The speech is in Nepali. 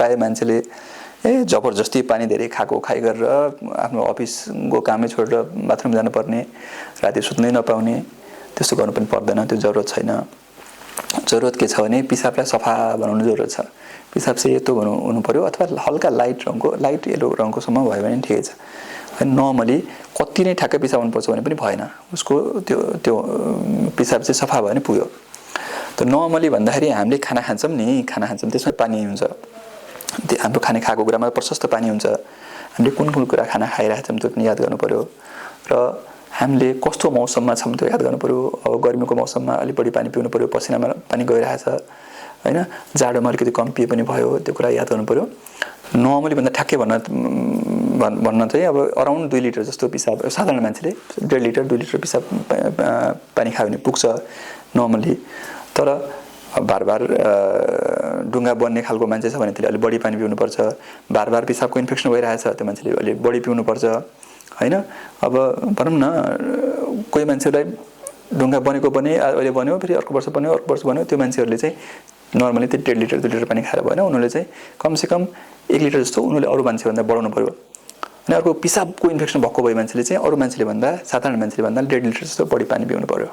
प्राय मान्छेले जबरजस्ती पानी धेरै खाएको खाइ गरेर आफ्नो अफिसको कामै छोडेर बाथरुम जानुपर्ने, राति सुत्नै नपाउने, त्यस्तो गर्नु पनि पर्दैन, त्यो जरुरत छैन। जरुरत के छ भने पिसाबलाई सफा बनाउनु जरुरत छ। पिसाब चाहिँ यस्तो हुनु पर्यो अथवा हल्का लाइट येलो रङकोसम्म भयो भने ठिकै छ। नर्मली कति नै ठ्याक्कै पिसाब हुनुपर्छ भने पनि भएन, उसको त्यो पिसाब चाहिँ सफा भयो भने पुग्यो। त नर्मली भन्दाखेरि हामीले खाना खान्छौँ त्यसमा पानी हुन्छ, हाम्रो खाने खाएको कुरामा प्रशस्त पानी हुन्छ। हामीले कुन कुरा खाना खाइरहेको छौँ त्यो पनि याद गर्नु पर्यो र हामीले कस्तो मौसममा छौँ त्यो याद गर्नु पर्यो। अब गर्मीको मौसममा अलिक बढी पानी पिउनु पर्यो, पसिनामा पानी गइरहेछ हैन, जाडोमा अलिकति कम पिए पनि भयो, त्यो कुरा याद गर्नु पर्यो। नर्मली भन्दा ठ्याक्कै भन्न चाहिँ अब अराउन्ड 2 लिटर जस्तो पिसाब साधारण मान्छेले 1.5 लिटर 2 लिटर पिसाब पानी खायो भने पुग्छ नर्मली। तर बार डुङ्गा बन्ने खालको मान्छे छ भने त्यसले अलि बढी पानी पिउनुपर्छ। बार पिसाबको इन्फेक्सन भइरहेछ त्यो मान्छेले अलि बढी पिउनुपर्छ हैन। अब भनौँ न कोही मान्छेलाई ढुङ्गा बनेको पनि अहिले बन्यो, फेरि अर्को वर्ष बन्यो, त्यो मान्छेहरूले चाहिँ नर्मली त्यो 1.5 लिटर 2 लिटर पानी खाएर भएन, उनीहरूले चाहिँ कमसेकम 1 लिटर जस्तो उनीहरूले अरू मान्छेभन्दा बढाउनु पर्यो। अनि अर्को पिसाबको इन्फेक्सन भएको भए मान्छेले चाहिँ अरू मान्छेले भन्दा साधारण मान्छेले भन्दा 1.5 लिटर जस्तो बढी पानी पिउनु पर्यो।